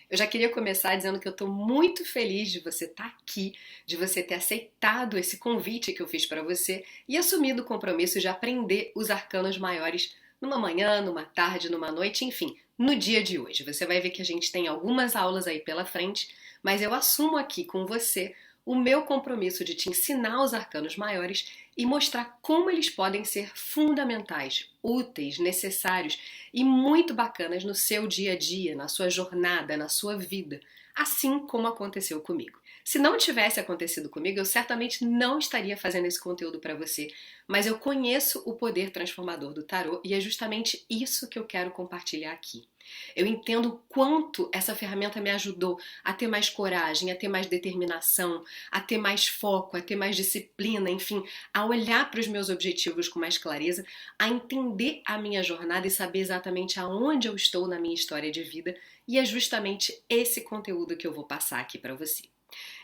Eu já queria começar dizendo que eu estou muito feliz de você estar aqui, de você ter aceitado esse convite que eu fiz para você e assumido o compromisso de aprender os arcanos maiores numa manhã, numa tarde, numa noite, enfim, no dia de hoje. Você vai ver que a gente tem algumas aulas aí pela frente, mas eu assumo aqui com você o meu compromisso de te ensinar os arcanos maiores e mostrar como eles podem ser fundamentais, úteis, necessários e muito bacanas no seu dia a dia, na sua jornada, na sua vida, assim como aconteceu comigo. Se não tivesse acontecido comigo, eu certamente não estaria fazendo esse conteúdo para você, mas eu conheço o poder transformador do tarô e é justamente isso que eu quero compartilhar aqui. Eu entendo o quanto essa ferramenta me ajudou a ter mais coragem, a ter mais determinação, a ter mais foco, a ter mais disciplina, enfim, a olhar para os meus objetivos com mais clareza, a entender a minha jornada e saber exatamente aonde eu estou na minha história de vida, e é justamente esse conteúdo que eu vou passar aqui para você.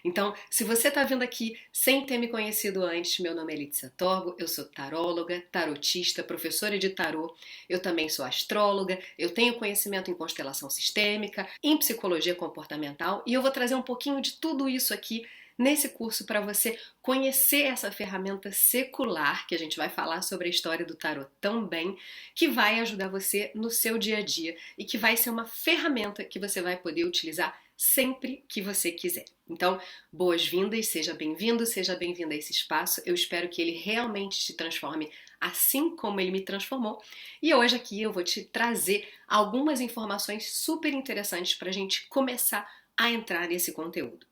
Então, se você está vindo aqui sem ter me conhecido antes, meu nome é Letícia Torgo, eu sou taróloga, tarotista, professora de tarô, eu também sou astróloga, eu tenho conhecimento em constelação sistêmica, em psicologia comportamental e eu vou trazer um pouquinho de tudo isso aqui nesse curso para você conhecer essa ferramenta secular, que a gente vai falar sobre a história do tarô também, que vai ajudar você no seu dia a dia e que vai ser uma ferramenta que você vai poder utilizar sempre que você quiser. Então, boas-vindas, seja bem-vindo, seja bem-vinda a esse espaço. Eu espero que ele realmente te transforme assim como ele me transformou. E hoje aqui eu vou te trazer algumas informações super interessantes para a gente começar a entrar nesse conteúdo.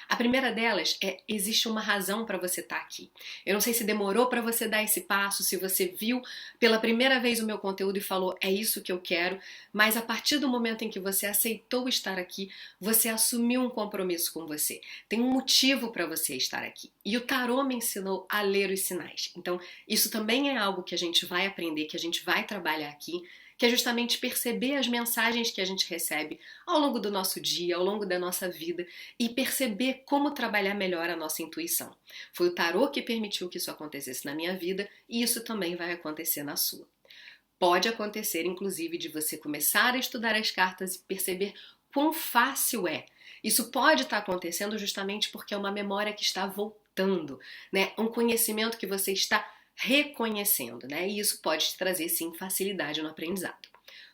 A primeira delas é: existe uma razão para você estar aqui. Eu não sei se demorou para você dar esse passo, se você viu pela primeira vez o meu conteúdo e falou, é isso que eu quero, mas a partir do momento em que você aceitou estar aqui, você assumiu um compromisso com você. Tem um motivo para você estar aqui. E o tarô me ensinou a ler os sinais. Então, isso também é algo que a gente vai aprender, que a gente vai trabalhar aqui, que é justamente perceber as mensagens que a gente recebe ao longo do nosso dia, ao longo da nossa vida e perceber como trabalhar melhor a nossa intuição. Foi o tarô que permitiu que isso acontecesse na minha vida e isso também vai acontecer na sua. Pode acontecer, inclusive, de você começar a estudar as cartas e perceber quão fácil é. Isso pode estar acontecendo justamente porque é uma memória que está voltando, né? Um conhecimento que você está reconhecendo, né? E isso pode te trazer, sim, facilidade no aprendizado.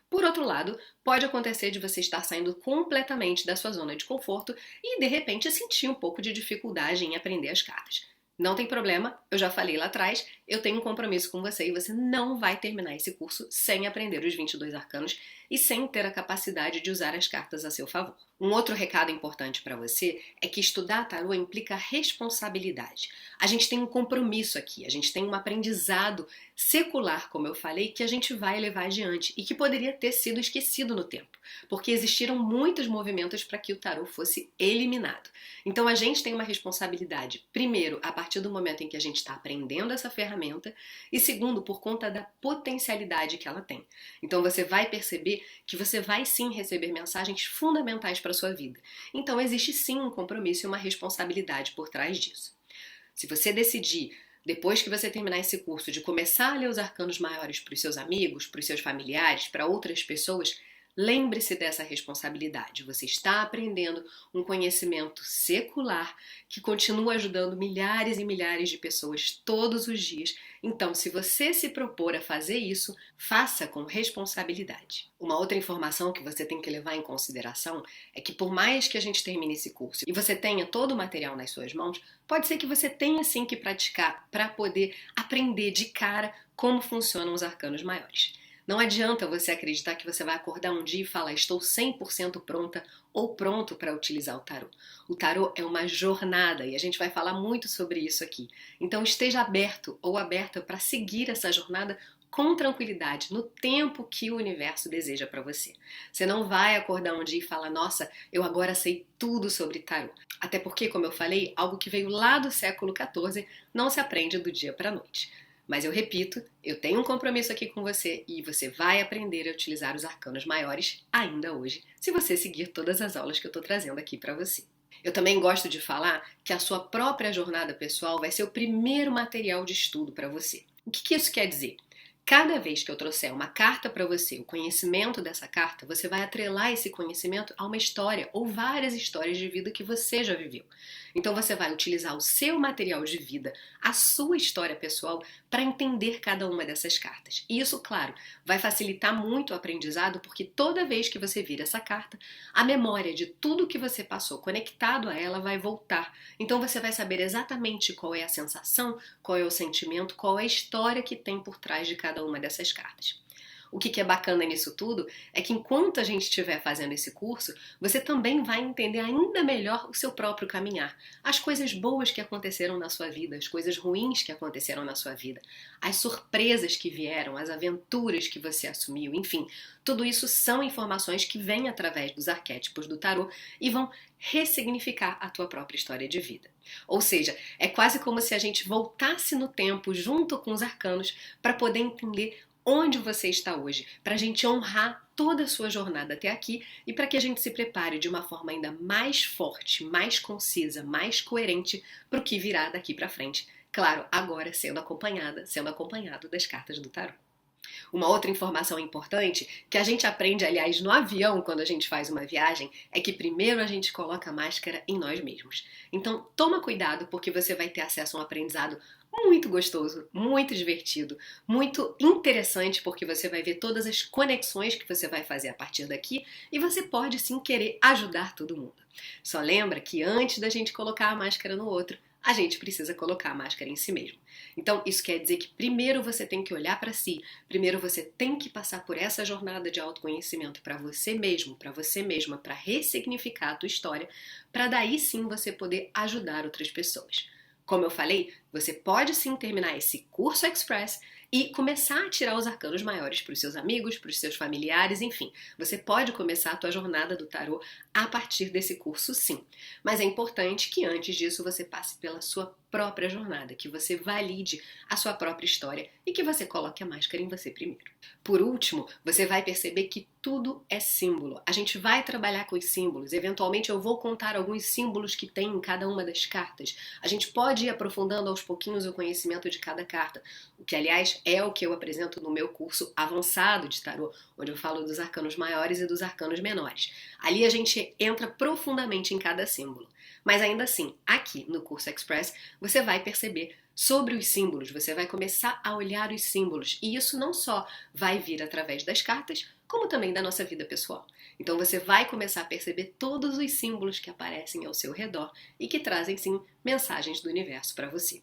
Por outro lado, pode acontecer de você estar saindo completamente da sua zona de conforto e, de repente, sentir um pouco de dificuldade em aprender as cartas. Não tem problema, eu já falei lá atrás, eu tenho um compromisso com você e você não vai terminar esse curso sem aprender os 22 arcanos e sem ter a capacidade de usar as cartas a seu favor. Um outro recado importante para você é que estudar tarô implica responsabilidade. A gente tem um compromisso aqui, a gente tem um aprendizado secular, como eu falei, que a gente vai levar adiante e que poderia ter sido esquecido no tempo, porque existiram muitos movimentos para que o tarô fosse eliminado. Então a gente tem uma responsabilidade, primeiro, a partir do momento em que a gente está aprendendo essa ferramenta e segundo, por conta da potencialidade que ela tem. Então você vai perceber que você vai sim receber mensagens fundamentais para a sua vida. Então existe sim um compromisso e uma responsabilidade por trás disso. Se você decidir, depois que você terminar esse curso, de começar a ler os arcanos maiores para os seus amigos, para os seus familiares, para outras pessoas, lembre-se dessa responsabilidade. Você está aprendendo um conhecimento secular que continua ajudando milhares e milhares de pessoas todos os dias. Então, se você se propor a fazer isso, faça com responsabilidade. Uma outra informação que você tem que levar em consideração é que, por mais que a gente termine esse curso e você tenha todo o material nas suas mãos, pode ser que você tenha sim que praticar para poder aprender de cara como funcionam os arcanos maiores. Não adianta você acreditar que você vai acordar um dia e falar, estou 100% pronta ou pronto para utilizar o tarô. O tarô é uma jornada e a gente vai falar muito sobre isso aqui. Então esteja aberto ou aberta para seguir essa jornada com tranquilidade, no tempo que o universo deseja para você. Você não vai acordar um dia e falar, nossa, eu agora sei tudo sobre tarô. Até porque, como eu falei, algo que veio lá do século XIV não se aprende do dia para a noite. Mas eu repito, eu tenho um compromisso aqui com você e você vai aprender a utilizar os arcanos maiores ainda hoje, se você seguir todas as aulas que eu estou trazendo aqui para você. Eu também gosto de falar que a sua própria jornada pessoal vai ser o primeiro material de estudo para você. O que isso quer dizer? Cada vez que eu trouxer uma carta para você, o conhecimento dessa carta, você vai atrelar esse conhecimento a uma história ou várias histórias de vida que você já viveu. Então você vai utilizar o seu material de vida, a sua história pessoal, para entender cada uma dessas cartas. E isso, claro, vai facilitar muito o aprendizado, porque toda vez que você vira essa carta, a memória de tudo que você passou conectado a ela vai voltar. Então você vai saber exatamente qual é a sensação, qual é o sentimento, qual é a história que tem por trás de cada uma dessas cartas. O que é bacana nisso tudo é que enquanto a gente estiver fazendo esse curso, você também vai entender ainda melhor o seu próprio caminhar. As coisas boas que aconteceram na sua vida, as coisas ruins que aconteceram na sua vida, as surpresas que vieram, as aventuras que você assumiu, enfim. Tudo isso são informações que vêm através dos arquétipos do tarô e vão ressignificar a tua própria história de vida. Ou seja, é quase como se a gente voltasse no tempo junto com os arcanos para poder entender onde você está hoje, para a gente honrar toda a sua jornada até aqui e para que a gente se prepare de uma forma ainda mais forte, mais concisa, mais coerente para o que virá daqui para frente. Claro, agora sendo acompanhado das cartas do tarô. Uma outra informação importante, que a gente aprende, aliás, no avião, quando a gente faz uma viagem, é que primeiro a gente coloca a máscara em nós mesmos. Então, toma cuidado, porque você vai ter acesso a um aprendizado muito gostoso, muito divertido, muito interessante, porque você vai ver todas as conexões que você vai fazer a partir daqui e você pode sim querer ajudar todo mundo. Só lembra que antes da gente colocar a máscara no outro, a gente precisa colocar a máscara em si mesmo. Então, isso quer dizer que primeiro você tem que olhar para si, primeiro você tem que passar por essa jornada de autoconhecimento para você mesmo, para você mesma, para ressignificar a tua história, para daí sim você poder ajudar outras pessoas. Como eu falei, você pode sim terminar esse curso express e começar a tirar os arcanos maiores para os seus amigos, para os seus familiares, enfim. Você pode começar a tua jornada do tarô a partir desse curso sim. Mas é importante que antes disso você passe pela sua própria jornada, que você valide a sua própria história e que você coloque a máscara em você primeiro. Por último, você vai perceber que tudo é símbolo. A gente vai trabalhar com os símbolos. Eventualmente eu vou contar alguns símbolos que tem em cada uma das cartas. A gente pode ir aprofundando aos pouquinhos o conhecimento de cada carta, o que, aliás, é o que eu apresento no meu curso avançado de tarô, onde eu falo dos arcanos maiores e dos arcanos menores. Ali a gente entra profundamente em cada símbolo. Mas ainda assim, aqui no curso Express, você vai perceber sobre os símbolos, você vai começar a olhar os símbolos. E isso não só vai vir através das cartas, como também da nossa vida pessoal. Então você vai começar a perceber todos os símbolos que aparecem ao seu redor e que trazem, sim, mensagens do universo para você.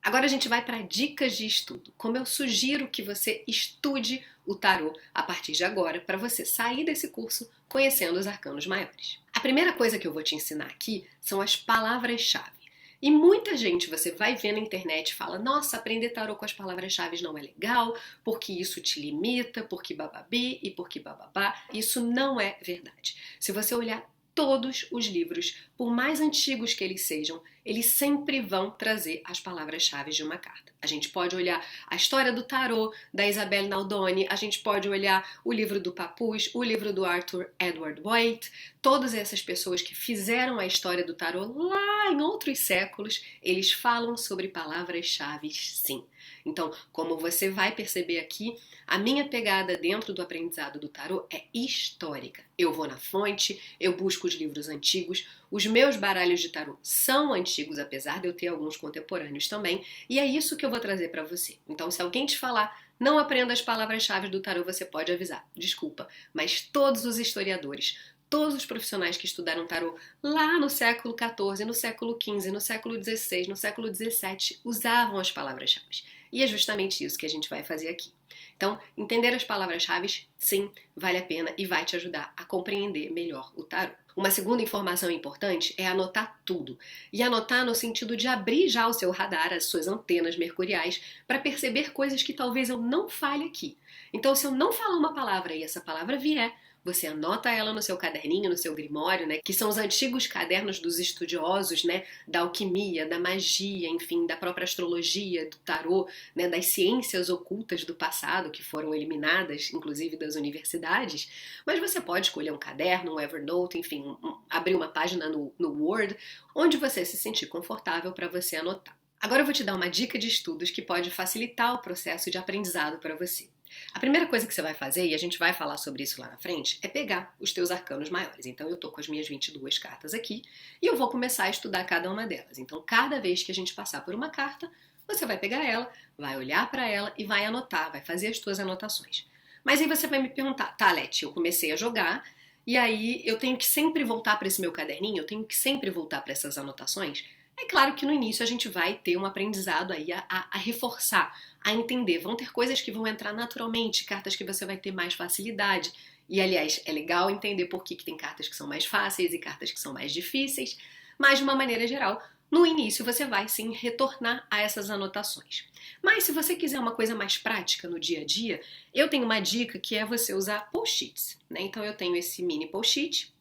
Agora a gente vai para dicas de estudo. Como eu sugiro que você estude o tarô a partir de agora, para você sair desse curso conhecendo os arcanos maiores. A primeira coisa que eu vou te ensinar aqui são as palavras-chave. E muita gente, você vai ver na internet e fala: nossa, aprender tarô com as palavras-chave não é legal, porque isso te limita, porque bababi e porque bababá. Isso não é verdade. Se você olhar todos os livros, por mais antigos que eles sejam, eles sempre vão trazer as palavras-chave de uma carta. A gente pode olhar a história do tarô da Isabelle Naldoni, a gente pode olhar o livro do Papus, o livro do Arthur Edward Waite, todas essas pessoas que fizeram a história do tarô lá em outros séculos, eles falam sobre palavras-chave sim. Então, como você vai perceber aqui, a minha pegada dentro do aprendizado do tarô é histórica. Eu vou na fonte, eu busco os livros antigos, os meus baralhos de tarô são antigos, apesar de eu ter alguns contemporâneos também, e é isso que eu vou trazer para você. Então, se alguém te falar, não aprenda as palavras-chave do tarô, você pode avisar. Desculpa, mas todos os historiadores, todos os profissionais que estudaram tarô lá no século XIV, no século XV, no século XVI, no século XVII, usavam as palavras-chave. E é justamente isso que a gente vai fazer aqui. Então, entender as palavras-chave, sim, vale a pena e vai te ajudar a compreender melhor o tarô. Uma segunda informação importante é anotar tudo. E anotar no sentido de abrir já o seu radar, as suas antenas mercuriais, para perceber coisas que talvez eu não fale aqui. Então, se eu não falar uma palavra e essa palavra vier, você anota ela no seu caderninho, no seu grimório, né? Que são os antigos cadernos dos estudiosos, né? Da alquimia, da magia, enfim, da própria astrologia, do tarô, né? Das ciências ocultas do passado, que foram eliminadas, inclusive das universidades. Mas você pode escolher um caderno, um Evernote, enfim, abrir uma página no Word, onde você se sentir confortável para você anotar. Agora eu vou te dar uma dica de estudos que pode facilitar o processo de aprendizado para você. A primeira coisa que você vai fazer, e a gente vai falar sobre isso lá na frente, é pegar os teus arcanos maiores. Então eu tô com as minhas 22 cartas aqui e eu vou começar a estudar cada uma delas. Então cada vez que a gente passar por uma carta, você vai pegar ela, vai olhar para ela e vai anotar, vai fazer as tuas anotações. Mas aí você vai me perguntar, tá, Leti, eu comecei a jogar e aí eu tenho que sempre voltar para esse meu caderninho, eu tenho que sempre voltar para essas anotações? É claro que no início a gente vai ter um aprendizado aí a reforçar, a entender. Vão ter coisas que vão entrar naturalmente, cartas que você vai ter mais facilidade. E, aliás, é legal entender por que tem cartas que são mais fáceis e cartas que são mais difíceis. Mas, de uma maneira geral, no início você vai sim retornar a essas anotações. Mas se você quiser uma coisa mais prática no dia a dia, eu tenho uma dica que é você usar post-its, né? Então eu tenho esse mini post-it,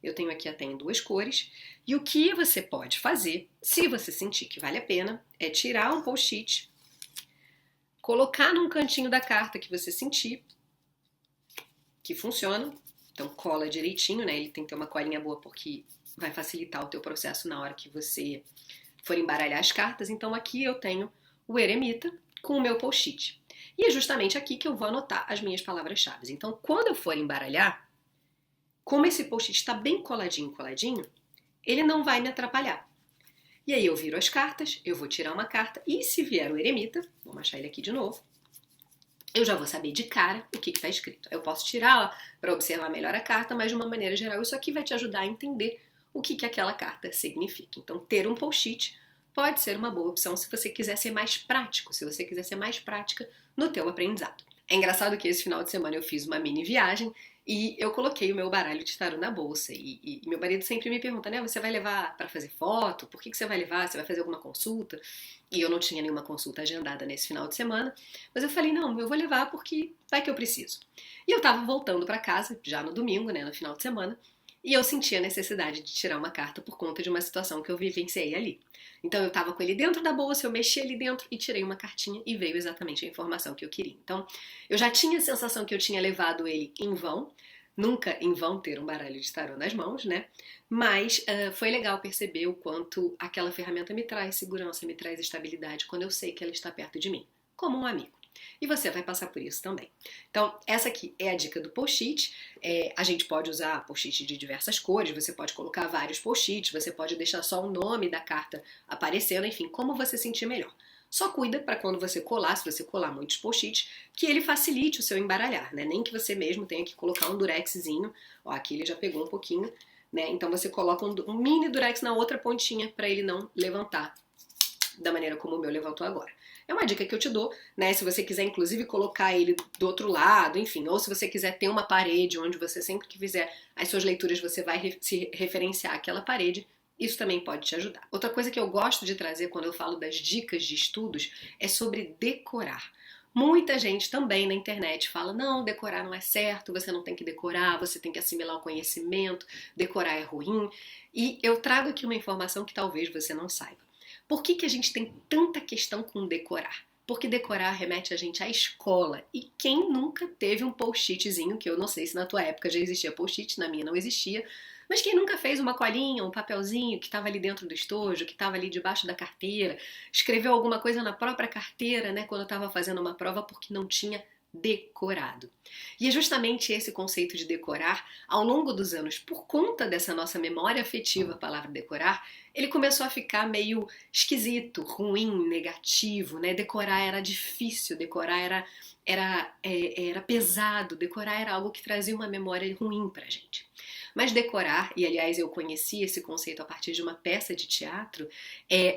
eu tenho aqui até em duas cores, e o que você pode fazer, se você sentir que vale a pena, é tirar um post-it, colocar num cantinho da carta que você sentir que funciona, então cola direitinho, né? Ele tem que ter uma colinha boa porque vai facilitar o teu processo na hora que você for embaralhar as cartas. Então aqui eu tenho o eremita com o meu post-it. E é justamente aqui que eu vou anotar as minhas palavras-chave. Então quando eu for embaralhar, como esse post-it está bem coladinho, ele não vai me atrapalhar. E aí eu viro as cartas, eu vou tirar uma carta e se vier o eremita, vamos achar ele aqui de novo, eu já vou saber de cara o que está escrito. Eu posso tirar para observar melhor a carta, mas de uma maneira geral isso aqui vai te ajudar a entender o que aquela carta significa. Então ter um post-it pode ser uma boa opção se você quiser ser mais prático, se você quiser ser mais prática no teu aprendizado. É engraçado que esse final de semana eu fiz uma mini viagem e eu coloquei o meu baralho de tarô na bolsa. E meu marido sempre me pergunta, né? Você vai levar para fazer foto? Por que você vai levar? Você vai fazer alguma consulta? E eu não tinha nenhuma consulta agendada nesse final de semana. Mas eu falei, não, eu vou levar porque vai que eu preciso. E eu tava voltando para casa, já no domingo, né? No final de semana. E eu senti a necessidade de tirar uma carta por conta de uma situação que eu vivenciei ali. Então eu estava com ele dentro da bolsa, eu mexi ali dentro e tirei uma cartinha e veio exatamente a informação que eu queria. Então eu já tinha a sensação que eu tinha levado ele em vão, nunca em vão ter um baralho de tarô nas mãos, né? Mas foi legal perceber o quanto aquela ferramenta me traz segurança, me traz estabilidade quando eu sei que ela está perto de mim, como um amigo. E você vai passar por isso também. Então, essa aqui é a dica do post-it. A gente pode usar post-it de diversas cores, você pode colocar vários post-its, você pode deixar só o nome da carta aparecendo, enfim, como você sentir melhor. Só cuida para quando você colar, se você colar muitos post-its, que ele facilite o seu embaralhar, né? Nem que você mesmo tenha que colocar um durexzinho. Ó, aqui ele já pegou um pouquinho, né? Então você coloca um mini durex na outra pontinha para ele não levantar da maneira como o meu levantou agora. É uma dica que eu te dou, né? Se você quiser, inclusive, colocar ele do outro lado, enfim, ou se você quiser ter uma parede onde você sempre que fizer as suas leituras, você vai se referenciar àquela parede, isso também pode te ajudar. Outra coisa que eu gosto de trazer quando eu falo das dicas de estudos é sobre decorar. Muita gente também na internet fala, não, decorar não é certo, você não tem que decorar, você tem que assimilar o conhecimento, decorar é ruim. E eu trago aqui uma informação que talvez você não saiba. Por que a gente tem tanta questão com decorar? Porque decorar remete a gente à escola. E quem nunca teve um post-itzinho, que eu não sei se na tua época já existia post-it, na minha não existia, mas quem nunca fez uma colinha, um papelzinho que estava ali dentro do estojo, que estava ali debaixo da carteira, escreveu alguma coisa na própria carteira, né, quando estava fazendo uma prova porque não tinha decorado. E é justamente esse conceito de decorar, ao longo dos anos, por conta dessa nossa memória afetiva, a palavra decorar, ele começou a ficar meio esquisito, ruim, negativo, né? Decorar era difícil, decorar era pesado, decorar era algo que trazia uma memória ruim pra gente. Mas decorar, e aliás eu conheci esse conceito a partir de uma peça de teatro,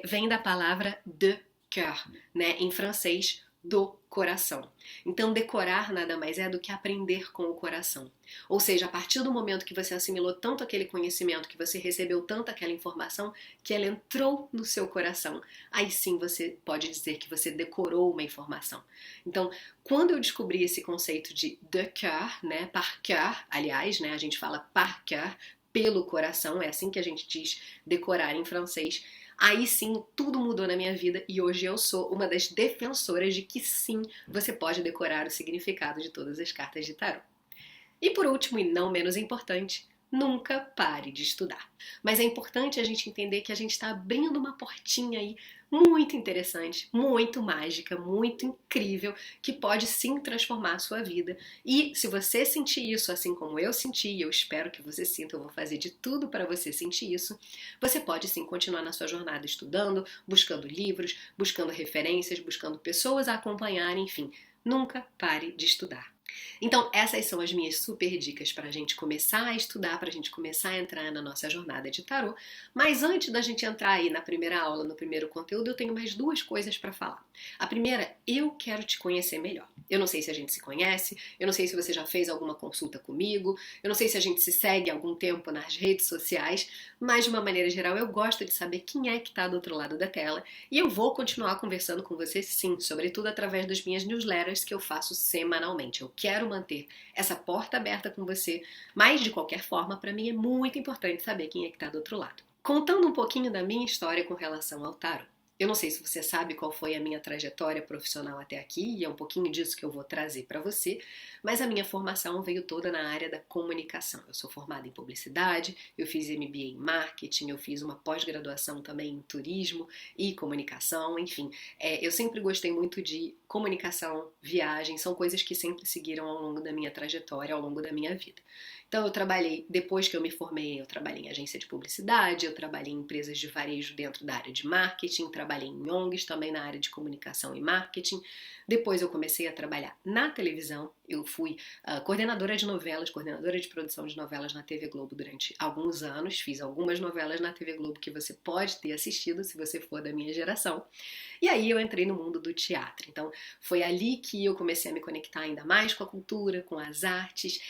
vem da palavra de cœur, né? Em francês, do coração. Então, decorar nada mais é do que aprender com o coração. Ou seja, a partir do momento que você assimilou tanto aquele conhecimento, que você recebeu tanto aquela informação, que ela entrou no seu coração, aí sim você pode dizer que você decorou uma informação. Então, quando eu descobri esse conceito de cœur, né, par cœur, aliás, né, a gente fala par cœur, pelo coração, é assim que a gente diz decorar em francês. Aí sim, tudo mudou na minha vida e hoje eu sou uma das defensoras de que sim, você pode decorar o significado de todas as cartas de tarô. E por último, e não menos importante, Nunca pare de estudar. Mas é importante a gente entender que a gente está abrindo uma portinha aí muito interessante, muito mágica, muito incrível, que pode sim transformar a sua vida. E se você sentir isso assim como eu senti, e eu espero que você sinta, eu vou fazer de tudo para você sentir isso, você pode sim continuar na sua jornada estudando, buscando livros, buscando referências, buscando pessoas a acompanhar, enfim. Nunca pare de estudar. Então, essas são as minhas super dicas para a gente começar a estudar, para a gente começar a entrar na nossa jornada de tarô. Mas antes da gente entrar aí na primeira aula, no primeiro conteúdo, eu tenho mais duas coisas para falar. A primeira, eu quero te conhecer melhor. Eu não sei se a gente se conhece, eu não sei se você já fez alguma consulta comigo, eu não sei se a gente se segue há algum tempo nas redes sociais, mas de uma maneira geral eu gosto de saber quem é que está do outro lado da tela e eu vou continuar conversando com você sim, sobretudo através das minhas newsletters que eu faço semanalmente. Eu quero manter essa porta aberta com você, mas de qualquer forma, para mim é muito importante saber quem é que está do outro lado. Contando um pouquinho da minha história com relação ao tarot. Eu não sei se você sabe qual foi a minha trajetória profissional até aqui, e é um pouquinho disso que eu vou trazer para você, mas a minha formação veio toda na área da comunicação. Eu sou formada em publicidade, eu fiz MBA em marketing, eu fiz uma pós-graduação também em turismo e comunicação, enfim. Eu sempre gostei muito de comunicação, viagem, são coisas que sempre seguiram ao longo da minha trajetória, ao longo da minha vida. Então eu trabalhei, depois que eu me formei, eu trabalhei em agência de publicidade, eu trabalhei em empresas de varejo dentro da área de marketing, trabalhei em ONGs também na área de comunicação e marketing. Depois eu comecei a trabalhar na televisão, eu fui coordenadora de novelas, coordenadora de produção de novelas na TV Globo durante alguns anos, fiz algumas novelas na TV Globo que você pode ter assistido se você for da minha geração. E aí eu entrei no mundo do teatro. Então foi ali que eu comecei a me conectar ainda mais com a cultura, com as artes.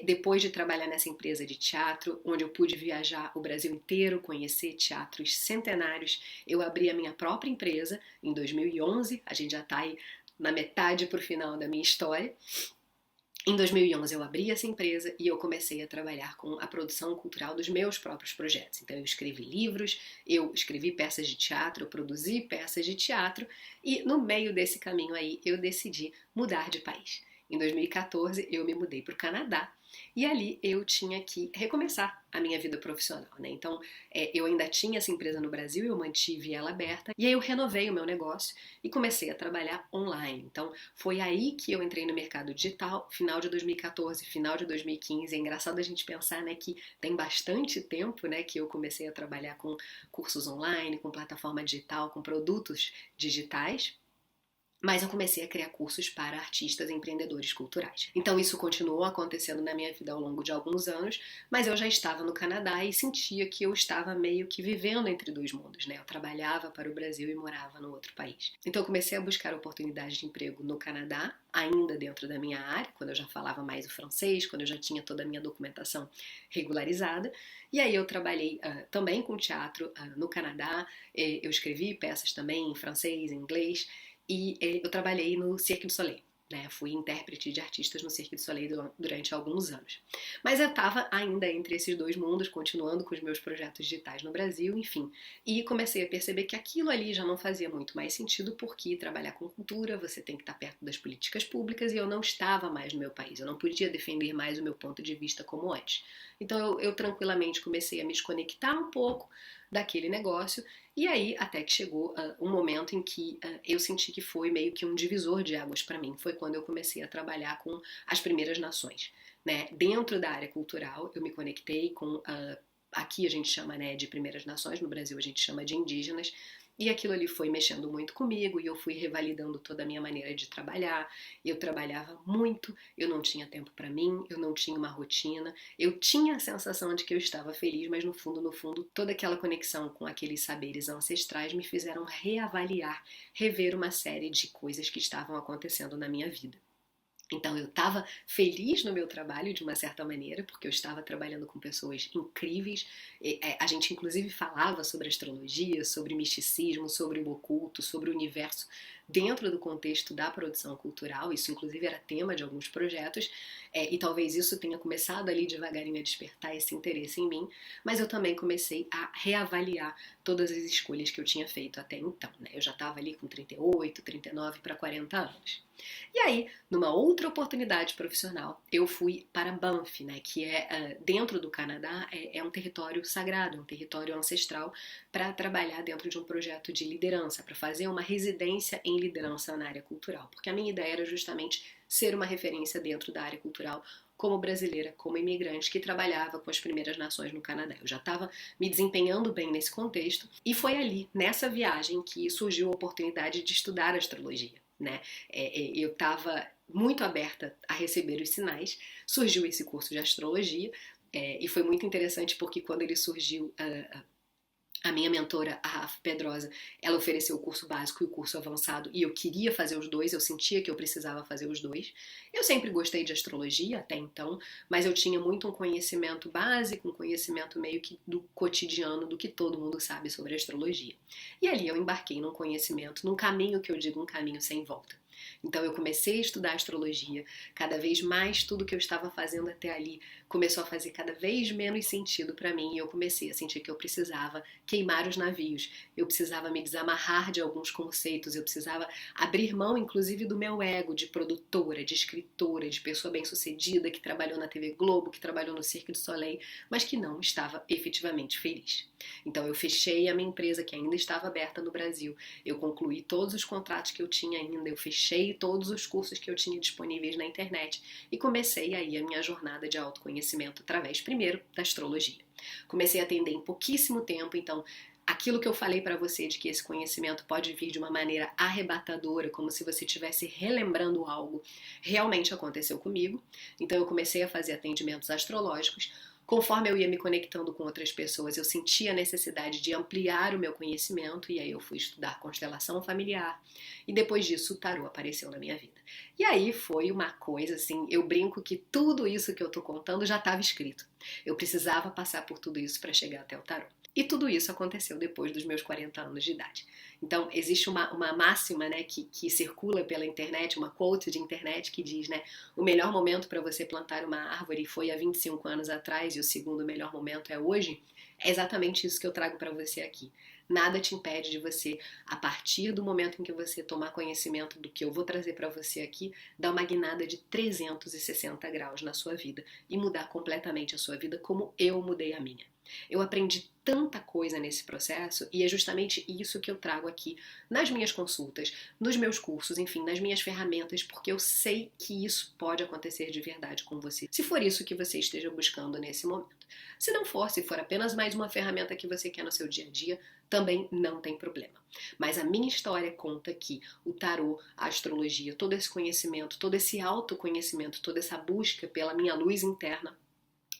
Depois de trabalhar nessa empresa de teatro, onde eu pude viajar o Brasil inteiro, conhecer teatros centenários, eu abri a minha própria empresa em 2011. A gente já está aí na metade para o final da minha história. Em 2011 eu abri essa empresa e eu comecei a trabalhar com a produção cultural dos meus próprios projetos. Então eu escrevi livros, eu escrevi peças de teatro, eu produzi peças de teatro e no meio desse caminho aí eu decidi mudar de país. Em 2014 eu me mudei para o Canadá e ali eu tinha que recomeçar a minha vida profissional, né? Então eu ainda tinha essa empresa no Brasil, eu mantive ela aberta e aí eu renovei o meu negócio e comecei a trabalhar online. Então foi aí que eu entrei no mercado digital, final de 2014, final de 2015. É engraçado a gente pensar, né, que tem bastante tempo, né, que eu comecei a trabalhar com cursos online, com plataforma digital, com produtos digitais. Mas eu comecei a criar cursos para artistas e empreendedores culturais. Então isso continuou acontecendo na minha vida ao longo de alguns anos, mas eu já estava no Canadá e sentia que eu estava meio que vivendo entre dois mundos, né? Eu trabalhava para o Brasil e morava no outro país. Então eu comecei a buscar oportunidades de emprego no Canadá, ainda dentro da minha área, quando eu já falava mais o francês, quando eu já tinha toda a minha documentação regularizada. E aí eu trabalhei também com teatro no Canadá, eu escrevi peças também em francês, em inglês, e eu trabalhei no Cirque du Soleil, né? Fui intérprete de artistas no Cirque du Soleil durante alguns anos. Mas eu estava ainda entre esses dois mundos, continuando com os meus projetos digitais no Brasil, enfim. E comecei a perceber que aquilo ali já não fazia muito mais sentido, porque trabalhar com cultura, você tem que estar perto das políticas públicas, e eu não estava mais no meu país, eu não podia defender mais o meu ponto de vista como antes. Então eu tranquilamente comecei a me desconectar um pouco daquele negócio. E aí, até que chegou um momento em que eu senti que foi meio que um divisor de águas para mim. Foi quando eu comecei a trabalhar com as primeiras nações, né? Dentro da área cultural, eu me conectei com, aqui a gente chama, né, de primeiras nações, no Brasil a gente chama de indígenas, e aquilo ali foi mexendo muito comigo e eu fui revalidando toda a minha maneira de trabalhar. Eu trabalhava muito, eu não tinha tempo para mim, eu não tinha uma rotina. Eu tinha a sensação de que eu estava feliz, mas no fundo, toda aquela conexão com aqueles saberes ancestrais me fizeram reavaliar, rever uma série de coisas que estavam acontecendo na minha vida. Então eu estava feliz no meu trabalho de uma certa maneira, porque eu estava trabalhando com pessoas incríveis. A gente inclusive falava sobre astrologia, sobre misticismo, sobre o oculto, sobre o universo dentro do contexto da produção cultural. Isso, inclusive, era tema de alguns projetos, e talvez isso tenha começado ali devagarinho a despertar esse interesse em mim, mas eu também comecei a reavaliar todas as escolhas que eu tinha feito até então, né? Eu já estava ali com 38, 39 para 40 anos. E aí, numa outra oportunidade profissional, eu fui para Banff, né, que é dentro do Canadá, é um território sagrado, um território ancestral, para trabalhar dentro de um projeto de liderança, para fazer uma residência em liderança na área cultural, porque a minha ideia era justamente ser uma referência dentro da área cultural, como brasileira, como imigrante que trabalhava com as primeiras nações no Canadá. Eu já estava me desempenhando bem nesse contexto e foi ali, nessa viagem, que surgiu a oportunidade de estudar astrologia, né? Eu estava muito aberta a receber os sinais, surgiu esse curso de astrologia, e foi muito interessante porque quando ele surgiu, a minha mentora, a Rafa Pedrosa, ela ofereceu o curso básico e o curso avançado e eu queria fazer os dois, eu sentia que eu precisava fazer os dois. Eu sempre gostei de astrologia até então, mas eu tinha muito um conhecimento básico, um conhecimento meio que do cotidiano, do que todo mundo sabe sobre astrologia. E ali eu embarquei num conhecimento, num caminho que eu digo um caminho sem volta. Então eu comecei a estudar astrologia, cada vez mais tudo que eu estava fazendo até ali começou a fazer cada vez menos sentido para mim e eu comecei a sentir que eu precisava queimar os navios, eu precisava me desamarrar de alguns conceitos, eu precisava abrir mão inclusive do meu ego de produtora, de escritora, de pessoa bem-sucedida que trabalhou na TV Globo, que trabalhou no Cirque du Soleil, mas que não estava efetivamente feliz. Então eu fechei a minha empresa que ainda estava aberta no Brasil, eu concluí todos os contratos que eu tinha ainda, eu fechei todos os cursos que eu tinha disponíveis na internet e comecei aí a minha jornada de autoconhecimento através, primeiro, da astrologia. Comecei a atender em pouquíssimo tempo, então aquilo que eu falei para você de que esse conhecimento pode vir de uma maneira arrebatadora, como se você estivesse relembrando algo, realmente aconteceu comigo. Então eu comecei a fazer atendimentos astrológicos. Conforme eu ia me conectando com outras pessoas, eu sentia a necessidade de ampliar o meu conhecimento e aí eu fui estudar constelação familiar e depois disso o tarô apareceu na minha vida. E aí foi uma coisa assim, eu brinco que tudo isso que eu tô contando já estava escrito. Eu precisava passar por tudo isso para chegar até o tarô. E tudo isso aconteceu depois dos meus 40 anos de idade. Então, existe uma máxima, né, que circula pela internet, uma quote de internet que diz, né, o melhor momento para você plantar uma árvore foi há 25 anos atrás e o segundo melhor momento é hoje. É exatamente isso que eu trago para você aqui. Nada te impede de você, a partir do momento em que você tomar conhecimento do que eu vou trazer para você aqui, dar uma guinada de 360 graus na sua vida e mudar completamente a sua vida como eu mudei a minha. Eu aprendi tanta coisa nesse processo e é justamente isso que eu trago aqui nas minhas consultas, nos meus cursos, enfim, nas minhas ferramentas, porque eu sei que isso pode acontecer de verdade com você, se for isso que você esteja buscando nesse momento. Se não for, se for apenas mais uma ferramenta que você quer no seu dia a dia, também não tem problema. Mas a minha história conta que o tarô, a astrologia, todo esse conhecimento, todo esse autoconhecimento, toda essa busca pela minha luz interna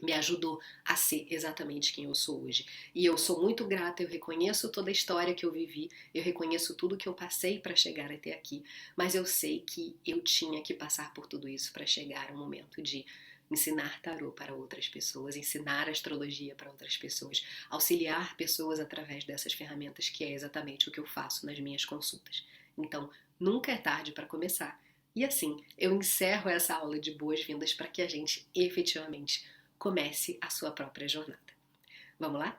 me ajudou a ser exatamente quem eu sou hoje. E eu sou muito grata, eu reconheço toda a história que eu vivi, eu reconheço tudo que eu passei para chegar até aqui, mas eu sei que eu tinha que passar por tudo isso para chegar ao momento de ensinar tarô para outras pessoas, ensinar astrologia para outras pessoas, auxiliar pessoas através dessas ferramentas, que é exatamente o que eu faço nas minhas consultas. Então, nunca é tarde para começar. E assim, eu encerro essa aula de boas-vindas para que a gente efetivamente comece a sua própria jornada. Vamos lá?